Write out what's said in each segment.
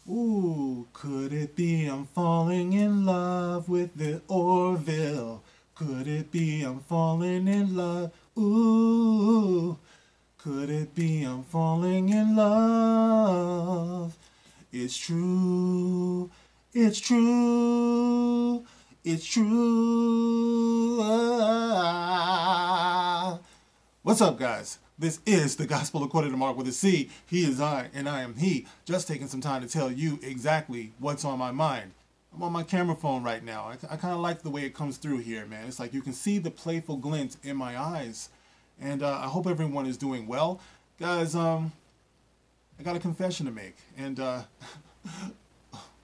Ooh, could it be I'm falling in love with the Orville? Could it be I'm falling in love? Ooh, could it be I'm falling in love? It's true, it's true, it's true. What's up, guys? This is the Gospel according to Mark with a C. He is I, and I am he. Just taking some time to tell you exactly what's on my mind. I'm on my camera phone right now. I kind of like the way it comes through here, man. It's like you can see the playful glint in my eyes. And I hope everyone is doing well. Guys, I got a confession to make. And,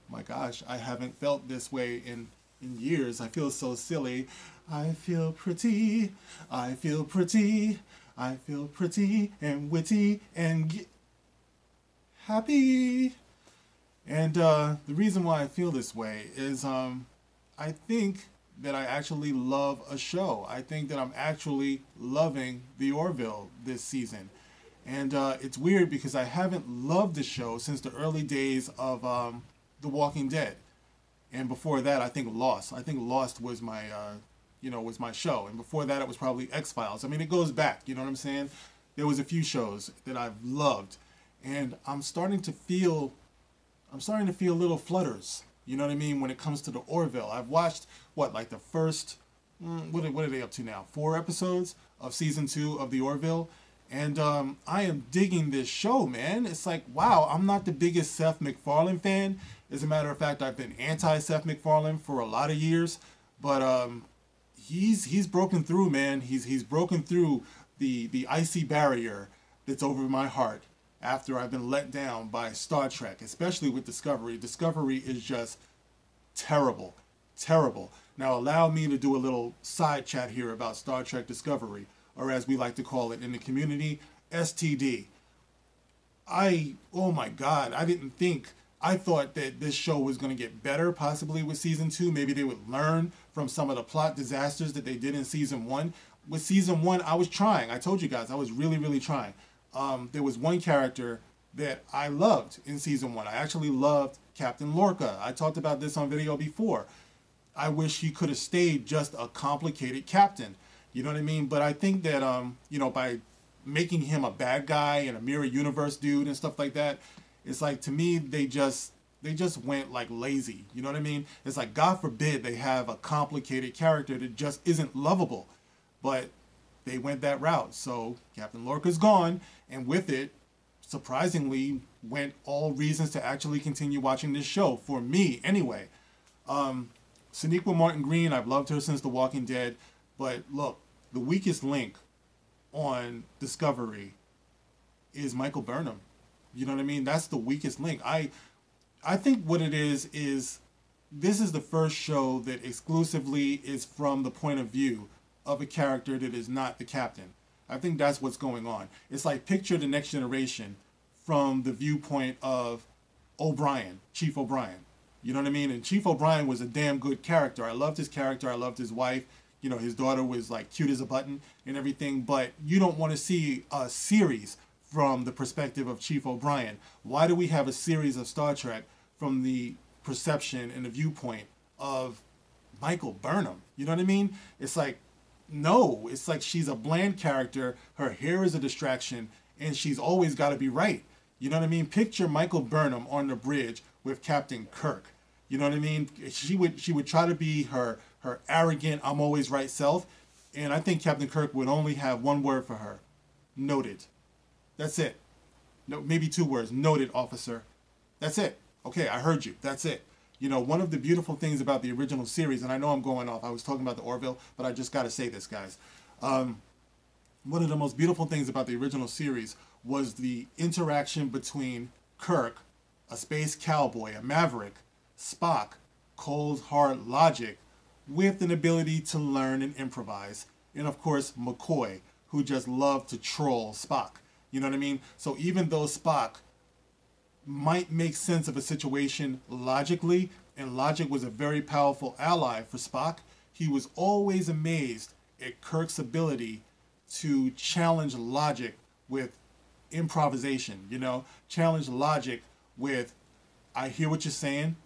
my gosh, I haven't felt this way in years. I feel so silly. I feel pretty. I feel pretty. I feel pretty and witty and happy. And the reason why I feel this way is I think that I actually love a show. I think that I'm actually loving the Orville this season. And it's weird because I haven't loved the show since the early days of The Walking Dead. And before that, I think Lost. I think Lost was my was my show. And before that, it was probably X-Files. I mean, it goes back, you know what I'm saying? There was a few shows that I've loved. And I'm starting to feel little flutters, you know what I mean, when it comes to the Orville. I've watched, like the first, what are they up to now? 4 episodes of season 2 of the Orville. And I am digging this show, man. It's like, wow, I'm not the biggest Seth MacFarlane fan. As a matter of fact, I've been anti-Seth MacFarlane for a lot of years. But he's broken through, man. He's broken through the icy barrier that's over my heart after I've been let down by Star Trek, especially with Discovery. Discovery is just terrible, terrible. Now allow me to do a little side chat here about Star Trek Discovery, or as we like to call it in the community, STD. Oh my God, I thought that this show was going to get better, possibly with season 2. Maybe they would learn from some of the plot disasters that they did in season 1. With season 1, I was trying. I told you guys, I was really, really trying. There was one character that I loved in season 1. I actually loved Captain Lorca. I talked about this on video before. I wish he could have stayed just a complicated captain. You know what I mean? But I think that, by making him a bad guy and a mirror universe dude and stuff like that, it's like, to me, they just went like lazy. You know what I mean? It's like, God forbid they have a complicated character that just isn't lovable. But they went that route. So Captain Lorca's gone, and with it, surprisingly, went all reasons to actually continue watching this show, for me anyway. Sonequa Martin Green, I've loved her since The Walking Dead, but look, the weakest link on Discovery is Michael Burnham. You know what I mean? That's the weakest link. I think what it is this is the first show that exclusively is from the point of view of a character that is not the captain. I think that's what's going on. It's like, picture the Next Generation from the viewpoint of O'Brien, Chief O'Brien. You know what I mean? And Chief O'Brien was a damn good character. I loved his character. I loved his wife. You know, his daughter was like cute as a button and everything. But you don't want to see a series from the perspective of Chief O'Brien. Why do we have a series of Star Trek from the perception and the viewpoint of Michael Burnham? You know what I mean? It's like, no, it's like she's a bland character. Her hair is a distraction, and she's always got to be right. You know what I mean? Picture Michael Burnham on the bridge with Captain Kirk. You know what I mean? She would try to be her arrogant, I'm always right self, and I think Captain Kirk would only have one word for her: noted. That's it. No, maybe 2 words. Noted, officer. That's it. Okay, I heard you. That's it. You know, one of the beautiful things about the original series, and I know I'm going off, I was talking about the Orville, but I just got to say this, guys. One of the most beautiful things about the original series was the interaction between Kirk, a space cowboy, a maverick, Spock, cold, hard logic, with an ability to learn and improvise, and of course, McCoy, who just loved to troll Spock. You know what I mean? So even though Spock might make sense of a situation logically, and logic was a very powerful ally for Spock, he was always amazed at Kirk's ability to challenge logic with improvisation, challenge logic with I hear what you're saying,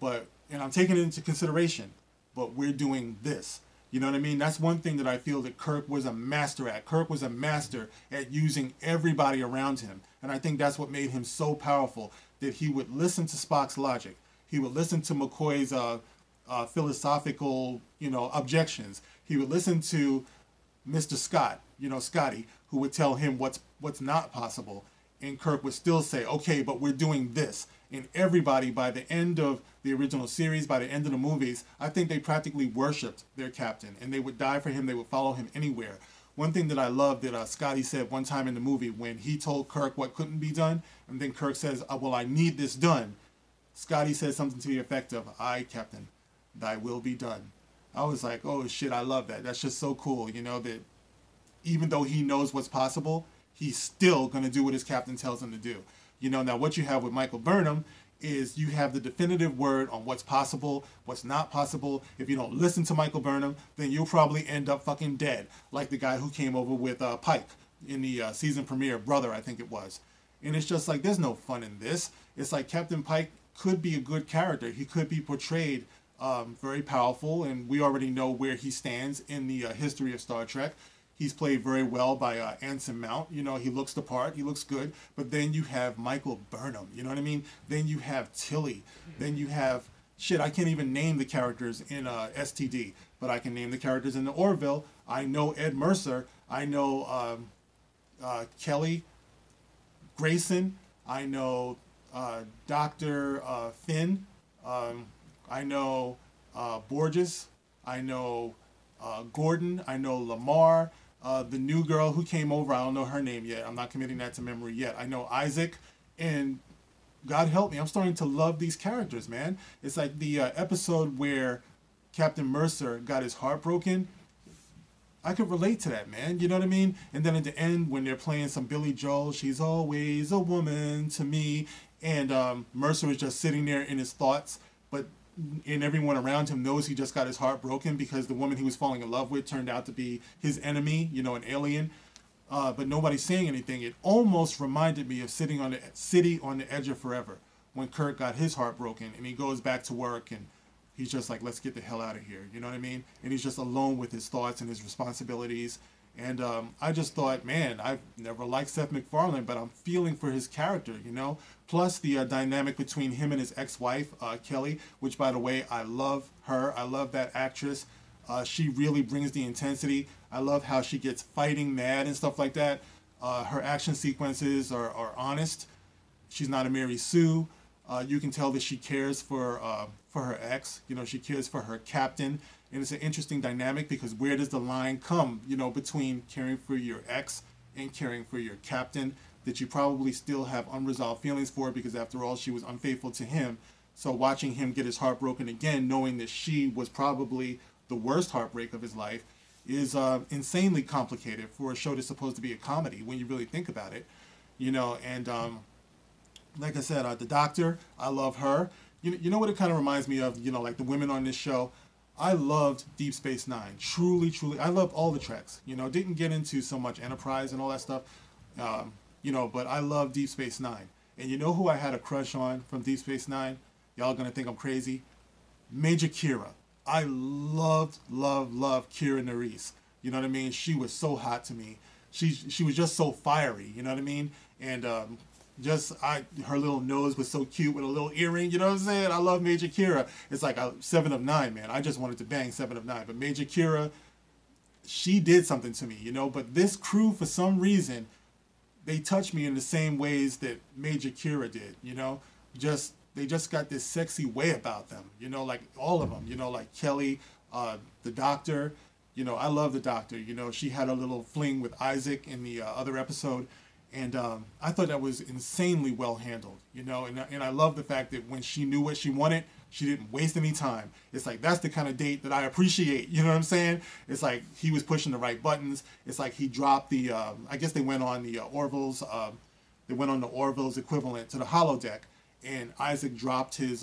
but, and I'm taking it into consideration, but we're doing this. You know what I mean? That's one thing that I feel that Kirk was a master at. Kirk was a master at using everybody around him. And I think that's what made him so powerful, that he would listen to Spock's logic. He would listen to McCoy's philosophical, objections. He would listen to Mr. Scott, Scotty, who would tell him what's not possible. And Kirk would still say, okay, but we're doing this. And everybody, by the end of the original series, by the end of the movies, I think they practically worshipped their captain. And they would die for him. They would follow him anywhere. One thing that I love that Scotty said one time in the movie, when he told Kirk what couldn't be done, and then Kirk says, well, I need this done. Scotty said something to the effect of, aye, Captain, thy will be done. I was like, oh, shit, I love that. That's just so cool, that even though he knows what's possible, he's still going to do what his captain tells him to do. Now what you have with Michael Burnham is you have the definitive word on what's possible, what's not possible. If you don't listen to Michael Burnham, then you'll probably end up fucking dead, like the guy who came over with Pike in the season premiere, Brother, I think it was. And it's just like, there's no fun in this. It's like Captain Pike could be a good character. He could be portrayed very powerful, and we already know where he stands in the history of Star Trek. He's played very well by Anson Mount. He looks the part. He looks good. But then you have Michael Burnham. You know what I mean? Then you have Tilly. Then you have... Shit, I can't even name the characters in STD. But I can name the characters in the Orville. I know Ed Mercer. I know Kelly Grayson. I know Dr. Finn. I know Borges. I know Gordon. I know Lamar. The new girl who came over, I don't know her name yet. I'm not committing that to memory yet. I know Isaac, and God help me, I'm starting to love these characters, man. It's like the episode where Captain Mercer got his heart broken. I could relate to that, man. You know what I mean? And then at the end, when they're playing some Billy Joel, she's always a woman to me, and Mercer is just sitting there in his thoughts, and everyone around him knows he just got his heart broken because the woman he was falling in love with turned out to be his enemy, an alien. But nobody's saying anything. It almost reminded me of City on the Edge of Forever, when Kirk got his heart broken and he goes back to work and he's just like, let's get the hell out of here. You know what I mean? And he's just alone with his thoughts and his responsibilities. And I just thought, man, I've never liked Seth MacFarlane, but I'm feeling for his character, Plus the dynamic between him and his ex-wife, Kelly, which, by the way, I love her. I love that actress. She really brings the intensity. I love how she gets fighting mad and stuff like that. Her action sequences are honest. She's not a Mary Sue. You can tell that she cares for her ex. She cares for her captain. And it's an interesting dynamic because where does the line come, between caring for your ex and caring for your captain that you probably still have unresolved feelings for, because after all, she was unfaithful to him. So watching him get his heart broken again, knowing that she was probably the worst heartbreak of his life, is insanely complicated for a show that's supposed to be a comedy when you really think about it. And like I said, the doctor, I love her. You know what it kind of reminds me of, like the women on this show. I loved Deep Space Nine. Truly, truly. I loved all the Treks. Didn't get into so much Enterprise and all that stuff. But I love Deep Space Nine. And you know who I had a crush on from Deep Space Nine? Y'all gonna think I'm crazy. Major Kira. I loved Kira Nerys. You know what I mean? She was so hot to me. She was just so fiery. You know what I mean? And her little nose was so cute with a little earring. You know what I'm saying? I love Major Kira. It's like 7 of 9, man. I just wanted to bang 7 of 9. But Major Kira, she did something to me. But this crew, for some reason, they touch me in the same ways that Major Kira did, they just got this sexy way about them, like all of them, like Kelly, the doctor, I love the doctor, she had a little fling with Isaac in the other episode, and I thought that was insanely well handled, and I love the fact that when she knew what she wanted, she didn't waste any time. It's like, that's the kind of date that I appreciate. You know what I'm saying? It's like he was pushing the right buttons. It's like he dropped the, I guess they went on the Orville's, equivalent to the holodeck. And Isaac dropped his,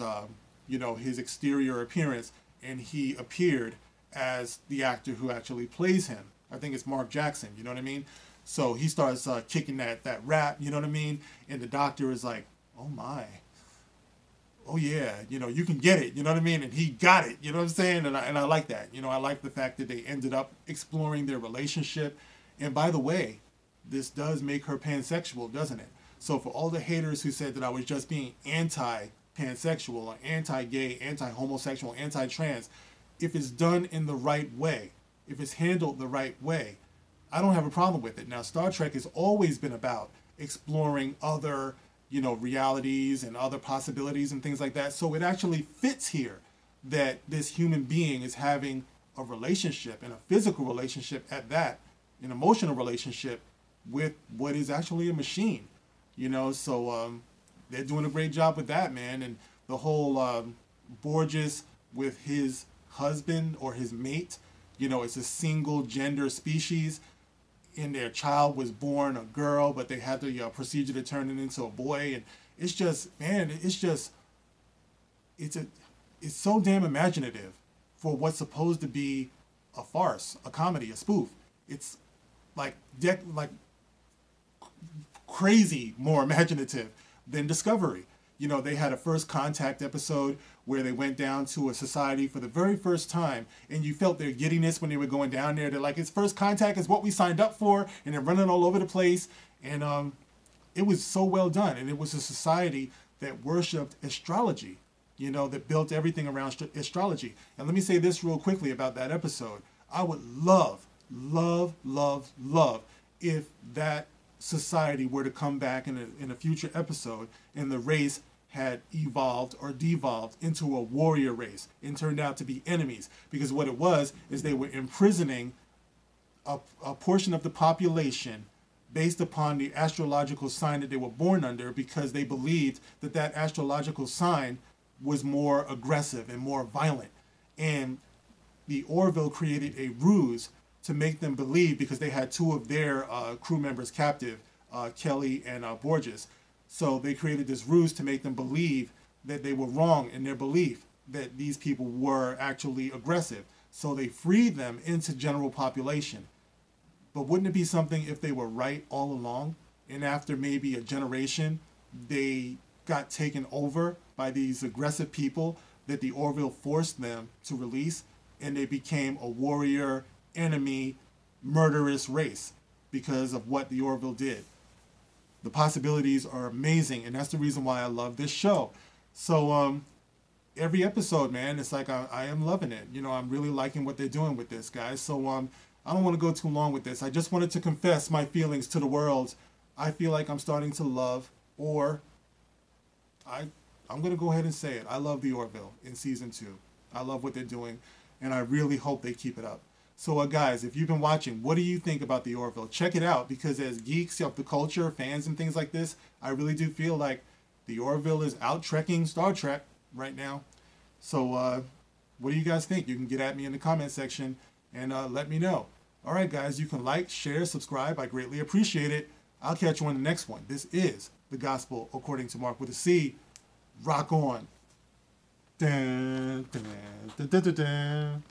his exterior appearance, and he appeared as the actor who actually plays him. I think it's Mark Jackson, you know what I mean? So he starts kicking that rap, you know what I mean? And the doctor is like, oh my. oh yeah, you know, you can get it, you know what I mean? And he got it, you know what I'm saying? And I like that. You know, I like the fact that they ended up exploring their relationship. And by the way, this does make her pansexual, doesn't it? So for all the haters who said that I was just being anti-pansexual or anti-gay, anti-homosexual, anti-trans, if it's done in the right way, if it's handled the right way, I don't have a problem with it. Now, Star Trek has always been about exploring other, you know, realities and other possibilities and things like that. So it actually fits here that this human being is having a relationship, and a physical relationship at that, an emotional relationship with what is actually a machine, you know. So they're doing a great job with that, man. And the whole Borges with his husband or his mate, you know, it's a single gender species, and their child was born a girl, but they had the procedure to turn it into a boy. And it's just, man, it's so damn imaginative for what's supposed to be a farce, a comedy, a spoof. It's like crazy more imaginative than Discovery. You know, they had a First Contact episode where they went down to a society for the very first time, and you felt their giddiness when they were going down there. They're like, it's First Contact, is what we signed up for, and they're running all over the place. And it was so well done, and it was a society that worshipped astrology, you know, that built everything around astrology. And let me say this real quickly about that episode. I would love if that society were to come back in a future episode and the race had evolved or devolved into a warrior race and turned out to be enemies. Because what it was is they were imprisoning a portion of the population based upon the astrological sign that they were born under, because they believed that that astrological sign was more aggressive and more violent. And the Orville created a ruse to make them believe, because they had two of their crew members captive, Kelly and Borges. So they created this ruse to make them believe that they were wrong in their belief that these people were actually aggressive. So they freed them into general population. But wouldn't it be something if they were right all along, and after maybe a generation, they got taken over by these aggressive people that the Orville forced them to release, and they became a warrior, enemy, murderous race because of what the Orville did? The possibilities are amazing, and that's the reason why I love this show. So every episode, man, it's like I am loving it. You know, I'm really liking what they're doing with this, guys. So I don't want to go too long with this. I just wanted to confess my feelings to the world. I feel like I'm starting to love, or I'm going to go ahead and say it. I love the Orville in season 2. I love what they're doing, and I really hope they keep it up. So guys, if you've been watching, what do you think about the Orville? Check it out, because as geeks of the culture, fans and things like this, I really do feel like the Orville is out-trekking Star Trek right now. So what do you guys think? You can get at me in the comment section and let me know. All right, guys, you can like, share, subscribe. I greatly appreciate it. I'll catch you on the next one. This is The Gospel According to Mark with a C. Rock on. Dun, dun, dun, dun, dun, dun.